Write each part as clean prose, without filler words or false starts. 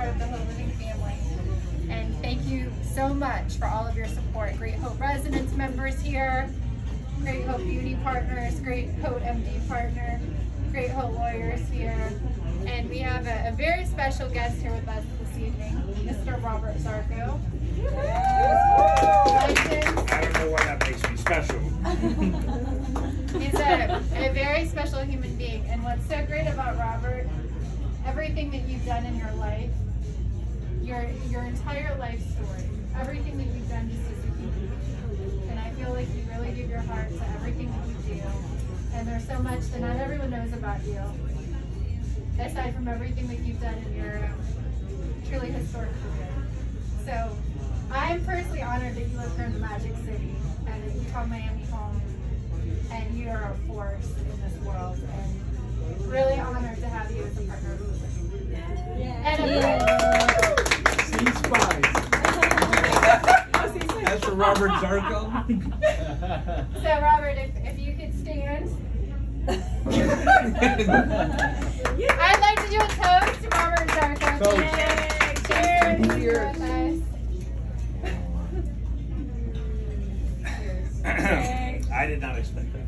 part of the Haute Living family. And thank you so much for all of your support. Great Haute Residence members here, Great Haute Beauty partners, Great Haute MD partner, Great Haute Lawyers here. And we have a very special guest here with us this evening, Mr. Robert Zarco. I don't know why that makes me special. He's a very special human being. And what's so great about Robert, everything that you've done in your life, your entire life story, everything that you've done just as a human being. And I feel like you really give your heart to everything that you do. And there's so much that not everyone knows about you, aside from everything that you've done in your truly historic career. So I'm personally honored that you live here in the Magic City and that you call Miami home, and you are a force in this world, and really honored to have you as a partner of the Living. And a As for Robert Zarco. So Robert, if you could stand. I'd like to do a toast to Robert Zarco. Toast. Cheers. Cheers. I did not expect that.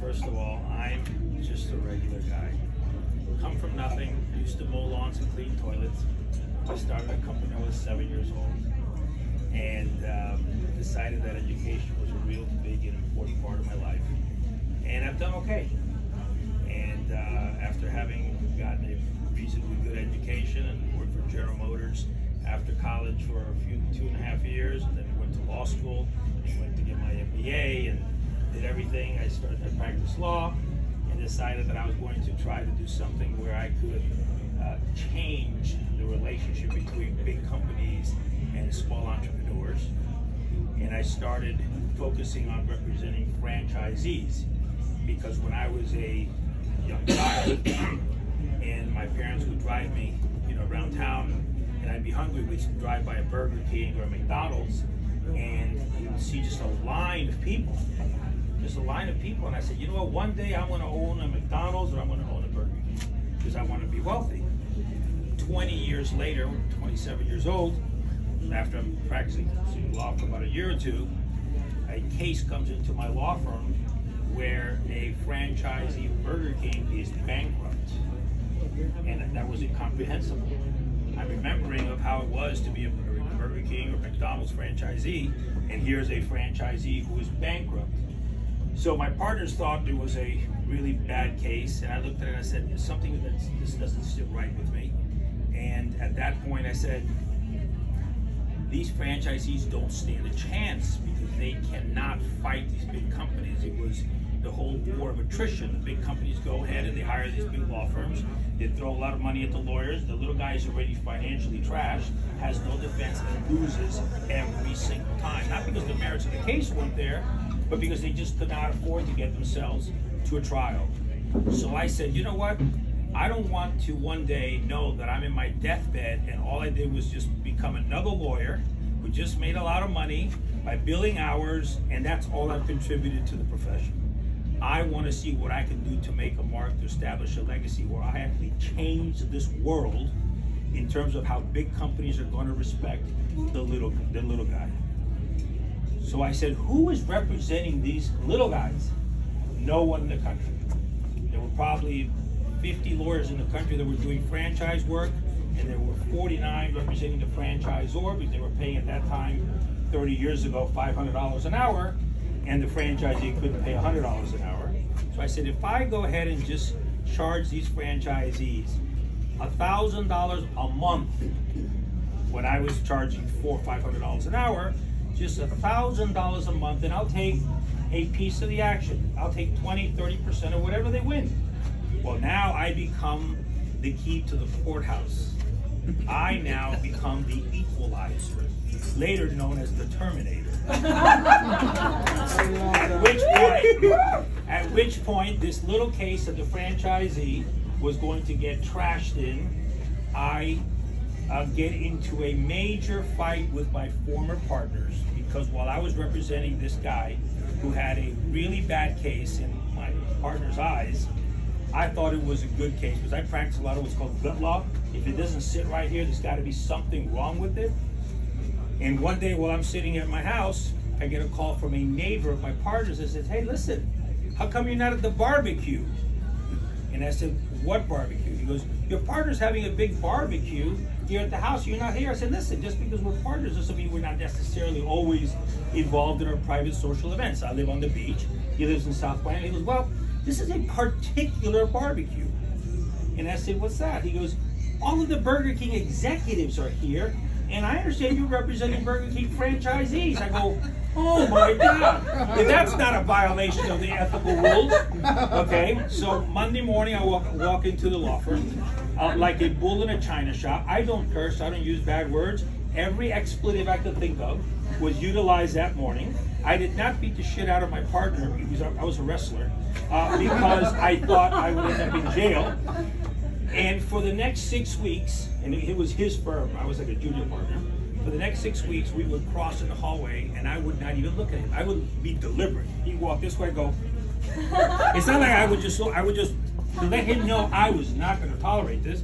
First of all, I'm just a regular guy. Come from nothing, used to mow lawns and clean toilets. I started a company when I was 7 years old, and decided that education was a real big and important part of my life. And I've done okay. And after having gotten a reasonably good education and worked for General Motors after college for a few 2.5 years, and then went to law school and went to get my MBA and did everything. I practiced law and decided that I was going to try to do something where I could change the relationship between big companies and small entrepreneurs. And I started focusing on representing franchisees, because when I was a young child and my parents would drive me, around town, and I'd be hungry, we'd drive by a Burger King or a McDonald's, and you would see just a line of people. And I said, you know what, one day I want to own a McDonald's or I want to own a Burger King, because I want to be wealthy. 20 years later, 27 years old, after I'm practicing law for about a year or two, a case comes into my law firm where a franchisee of Burger King is bankrupt. And that was incomprehensible. I'm remembering of how it was to be a Burger King or McDonald's franchisee, and here's a franchisee who is bankrupt. So my partners thought it was a really bad case, and I looked at it and I said, there's something this doesn't sit right with me. And at that point I said, these franchisees don't stand a chance, because they cannot fight these big companies. It was the whole war of attrition. The big companies go ahead and they hire these big law firms. They throw a lot of money at the lawyers. The little guy is already financially trashed, has no defense, and loses every single time. Not because the merits of the case weren't there, but because they just could not afford to get themselves to a trial. So I said, you know what? I don't want to one day know that I'm in my deathbed and all I did was just become another lawyer who just made a lot of money by billing hours, and that's all I've contributed to the profession. I want to see what I can do to make a mark, to establish a legacy where I actually change this world in terms of how big companies are going to respect the little guy. So I said, who is representing these little guys? No one in the country. There were probably 50 lawyers in the country that were doing franchise work, and there were 49 representing the franchisor, because they were paying at that time, 30 years ago, $500 an hour, and the franchisee couldn't pay $100 an hour. So I said, if I go ahead and just charge these franchisees $1,000 a month, when I was charging $400 or $500 an hour, just $1,000 a month, and I'll take a piece of the action. I'll take 20, 30% of whatever they win. Well, now I become the key to the courthouse. I now become the equalizer, later known as the Terminator. At which point, this little case of the franchisee was going to get trashed in. I get into a major fight with my former partners, because while I was representing this guy who had a really bad case in my partner's eyes, I thought it was a good case because I practice a lot of what's called gut law. If it doesn't sit right here, there's got to be something wrong with it. And one day while I'm sitting at my house, I get a call from a neighbor of my partner's that says, "Hey, listen, how come you're not at the barbecue?" And I said, "What barbecue?" He goes, "Your partner's having a big barbecue here at the house. You're not here." I said, "Listen, just because we're partners doesn't mean we're not necessarily always involved in our private social events. I live on the beach. He lives in South Miami." He goes, "Well, this is a particular barbecue." And I said, "What's that?" He goes, "All of the Burger King executives are here, and I understand you're representing Burger King franchisees." I go, "Oh my God, if that's not a violation of the ethical rules." Okay, so Monday morning I walk into the law firm like a bull in a china shop. I don't curse, I don't use bad words. Every expletive I could think of was utilized that morning. I did not beat the shit out of my partner because I was a wrestler because I thought I would end up in jail. And for the next 6 weeks, and it was his firm, I was like a junior partner. For the next 6 weeks, we would cross in the hallway, and I would not even look at him. I would be deliberate. He'd walk this way, go. It's not like I would just to let him know I was not going to tolerate this.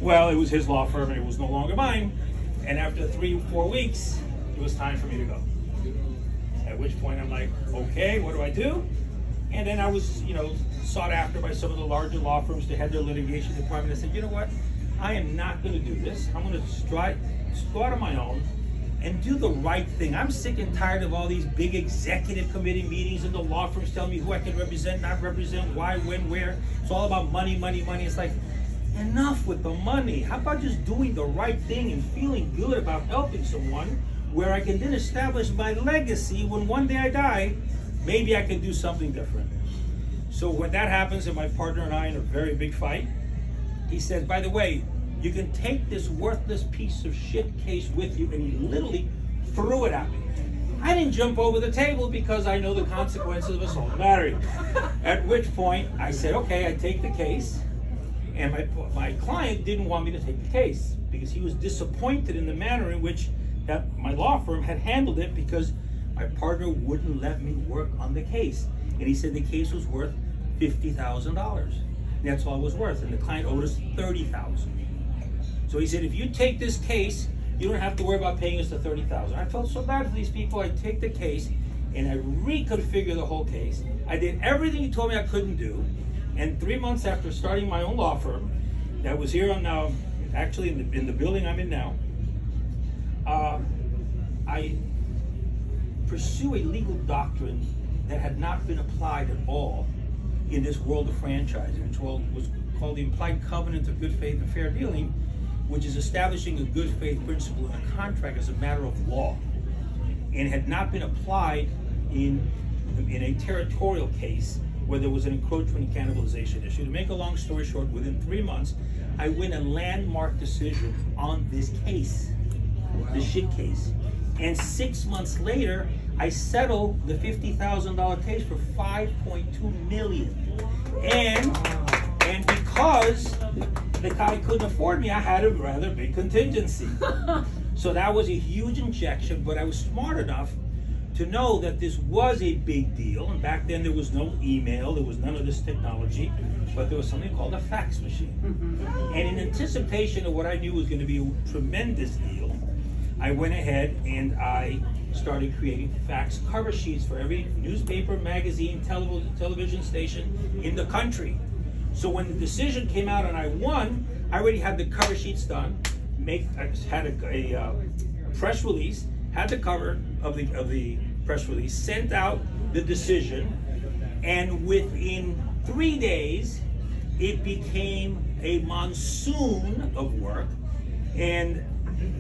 Well, it was his law firm, and it was no longer mine. And after 3 or 4 weeks, it was time for me to go. At which point, I'm like, okay, what do I do? And then I was, sought after by some of the larger law firms to head their litigation department. I said, you know what? I am not going to do this. I'm going to go out on my own and do the right thing. I'm sick and tired of all these big executive committee meetings and the law firms telling me who I can represent, not represent, why, when, where. It's all about money, money, money. It's like, enough with the money. How about just doing the right thing and feeling good about helping someone where I can then establish my legacy when one day I die, maybe I can do something different. So when that happens and my partner and I in a very big fight, he says, by the way, you can take this worthless piece of shit case with you, and he literally threw it at me. I didn't jump over the table because I know the consequences of assault and battery. At which point I said, okay, I take the case. And my client didn't want me to take the case because he was disappointed in the manner in which that my law firm had handled it because my partner wouldn't let me work on the case. And he said the case was worth $50,000. That's all it was worth. And the client owed us $30,000. So he said, if you take this case, you don't have to worry about paying us the $30,000. I felt so bad for these people. I take the case and I reconfigure the whole case. I did everything he told me I couldn't do. And 3 months after starting my own law firm, that was here on now, actually in the building I'm in now, I pursue a legal doctrine that had not been applied at all in this world of franchising, which was called the implied covenant of good faith and fair dealing, which is establishing a good faith principle in a contract as a matter of law, and had not been applied in a territorial case where there was an encroachment and cannibalization issue. To make a long story short, within 3 months, I win a landmark decision on this case, the shit case. And 6 months later, I settle the $50,000 case for $5.2 million. And because the guy couldn't afford me, I had a rather big contingency. So that was a huge injection, but I was smart enough to know that this was a big deal. And back then there was no email, there was none of this technology, but there was something called a fax machine. And in anticipation of what I knew was going to be a tremendous deal, I went ahead and I started creating fax cover sheets for every newspaper, magazine, television station in the country. So when the decision came out and I won, I already had the cover sheets done. I had a press release, had the cover of the press release, sent out the decision, and within 3 days, it became a monsoon of work. And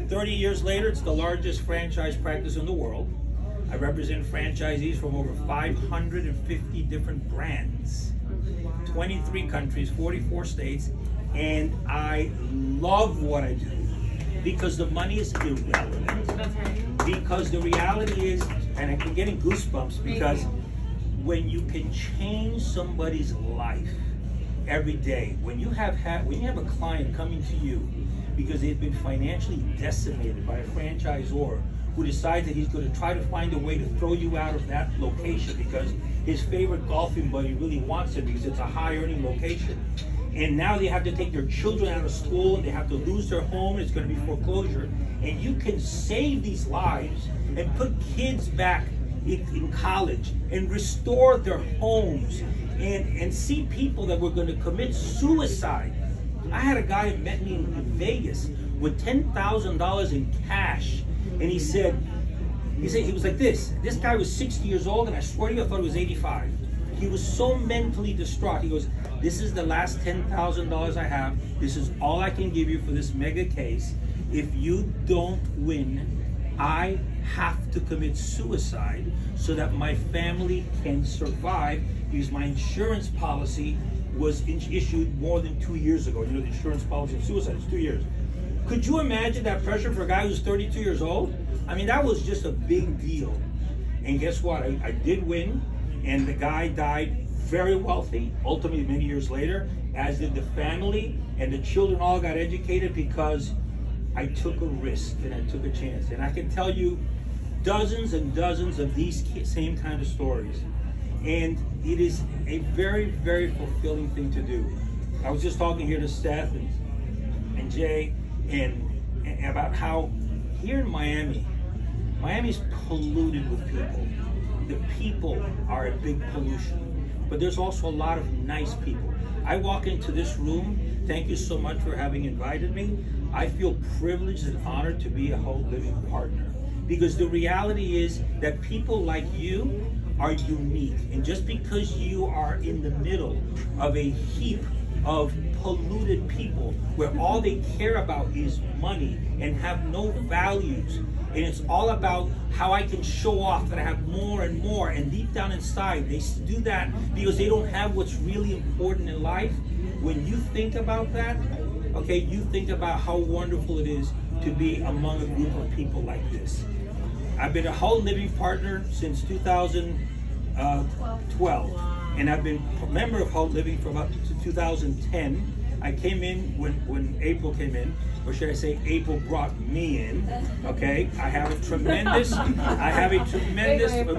30 years later, it's the largest franchise practice in the world. I represent franchisees from over 550 different brands, 23 countries, 44 states, and I love what I do because the money is irrelevant. Because the reality is, and I keep getting goosebumps because when you can change somebody's life every day, when you have a client coming to you because they've been financially decimated by a franchisor who decides that he's going to try to find a way to throw you out of that location because his favorite golfing buddy really wants it because it's a high earning location. And now they have to take their children out of school and they have to lose their home and it's going to be foreclosure. And you can save these lives and put kids back in college and restore their homes and see people that were going to commit suicide. I had a guy that met me in Vegas with $10,000 in cash, and he said he was like this. This guy was 60 years old, and I swear to you, I thought he was 85. He was so mentally distraught. He goes, "This is the last $10,000 I have. This is all I can give you for this mega case. If you don't win, I have to commit suicide so that my family can survive because my insurance policy was issued more than 2 years ago." You know, the insurance policy of suicide is 2 years. Could you imagine that pressure for a guy who's 32 years old? I mean, that was just a big deal. And guess what? I did win, and the guy died very wealthy, ultimately many years later, as did the family, and the children all got educated because I took a risk and I took a chance. And I can tell you dozens and dozens of these same kind of stories. And it is a very, very fulfilling thing to do. I was just talking here to Seth and Jay and about how here in Miami's polluted with people. The people are a big pollution, but there's also a lot of nice people. I walk into this room, thank you so much for having invited me. I feel privileged and honored to be a Haute Living partner because the reality is that people like you are unique, and just because you are in the middle of a heap of polluted people where all they care about is money and have no values, and it's all about how I can show off that I have more and more, and deep down inside they do that because they don't have what's really important in life. When you think about that, okay, you think about how wonderful it is to be among a group of people like this. I've been a Haute Living partner since 2012, and I've been a member of Haute Living for about 2010. I came in when April came in, or should I say April brought me in, okay? I have a tremendous and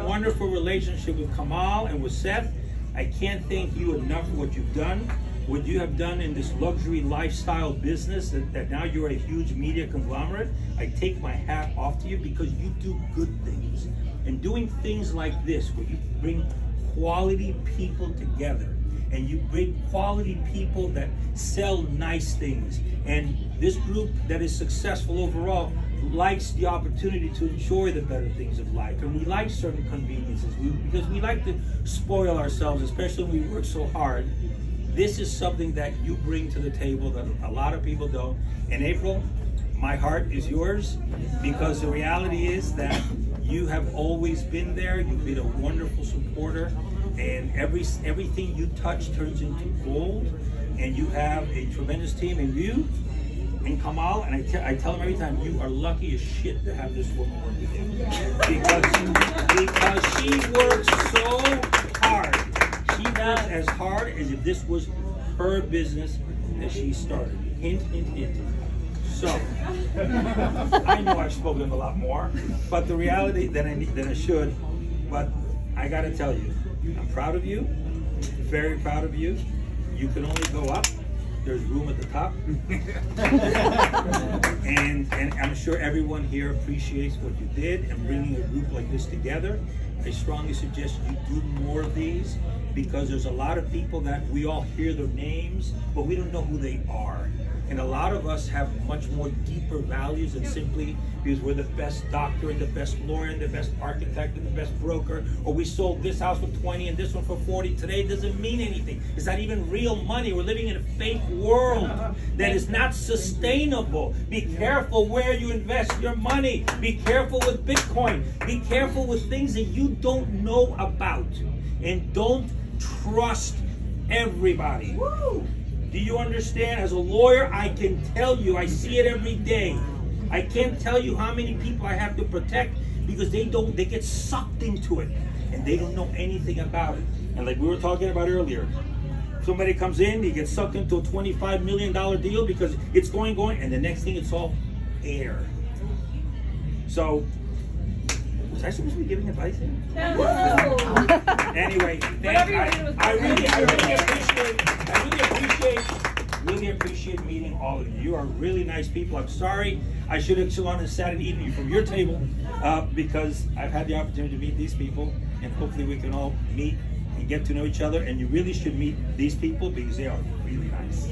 wonderful relationship with Kamal and with Seth. I can't thank you enough for what you've done. What you have done in this luxury lifestyle business, that now you're a huge media conglomerate. I take my hat off to you because you do good things. And doing things like this, where you bring quality people together, and you bring quality people that sell nice things. And this group that is successful overall likes the opportunity to enjoy the better things of life. And we like certain conveniences because we like to spoil ourselves, especially when we work so hard. This is something that you bring to the table that a lot of people don't. And April, my heart is yours because the reality is that you have always been there. You've been a wonderful supporter, and everything you touch turns into gold. And you have a tremendous team, and you and Kamal, and I tell him every time, you are lucky as shit to have this woman work with you because she works so hard. She works as hard as if this was her business that she started. Hint, hint, hint. So, I know I've spoken a lot more, but the reality than I should, but I gotta tell you, I'm proud of you, very proud of you. You can only go up. There's room at the top. and I'm sure everyone here appreciates what you did and bringing a group like this together. I strongly suggest you do more of these because there's a lot of people that we all hear their names, but we don't know who they are. And a lot of us have much more deeper values than simply because we're the best doctor and the best lawyer and the best architect and the best broker, or we sold this house for 20 and this one for 40. Today it doesn't mean anything. It's not even real money. We're living in a fake world that is not sustainable. Be careful where you invest your money. Be careful with Bitcoin. Be careful with things that you don't know about. And don't trust everybody. Woo! Do you understand? As a lawyer, I can tell you, I see it every day. I can't tell you how many people I have to protect because they get sucked into it and they don't know anything about it. And like we were talking about earlier, somebody comes in, he gets sucked into a $25 million deal because it's going, and the next thing it's all air. So Was I supposed to be giving advice here? No. Anyway, I really appreciate meeting all of you. You are really nice people. I'm sorry I should have gone and sat and eaten you from your table because I've had the opportunity to meet these people, and hopefully we can all meet and get to know each other. And you really should meet these people because they are really nice.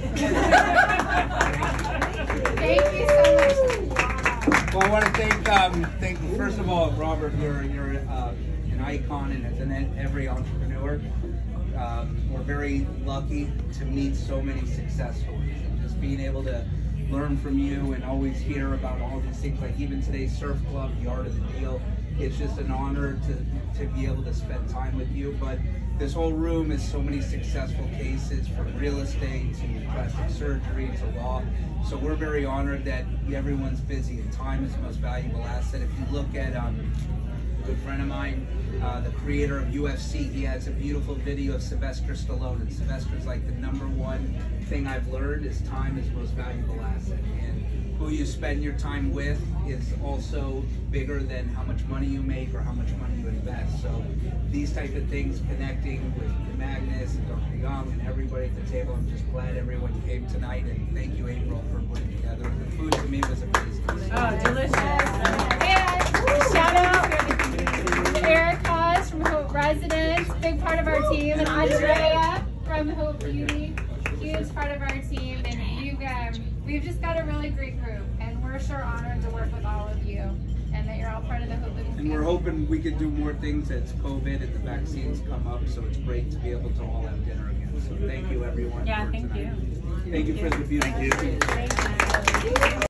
Thank you so much. Well, I want to thank first of all, Robert. You're an icon and every entrepreneur. We're very lucky to meet so many success stories, and just being able to learn from you and always hear about all these things, like even today's surf club, the art of the deal. It's just an honor to be able to spend time with you. But this whole room is so many successful cases, from real estate to plastic surgery to law. So we're very honored that everyone's busy, and time is the most valuable asset. If you look at a good friend of mine, the creator of UFC, he has a beautiful video of Sylvester Stallone, and Sylvester's like, the #1 thing I've learned is time is the most valuable asset. And who you spend your time with is also bigger than how much money you make or how much money you invest. So these type of things, connecting with Magnus and Dr. Young and everybody at the table, I'm just glad everyone came tonight, and thank you, April, for putting together. The food to me was amazing. Oh, delicious. And shout out to Eric Haas from Hope Residence, big part of our team, and Andrea from Hope Beauty, huge part of our team. And we've just got a really great group, and we're sure honored to work with all of you, and that you're all part of the Hope Living And family. we're hoping we can do more things as COVID and the vaccines come up, so it's great to be able to all have dinner again. So thank you, everyone. Yeah, for thank tonight. you. Thank you for the beauty. Thank you.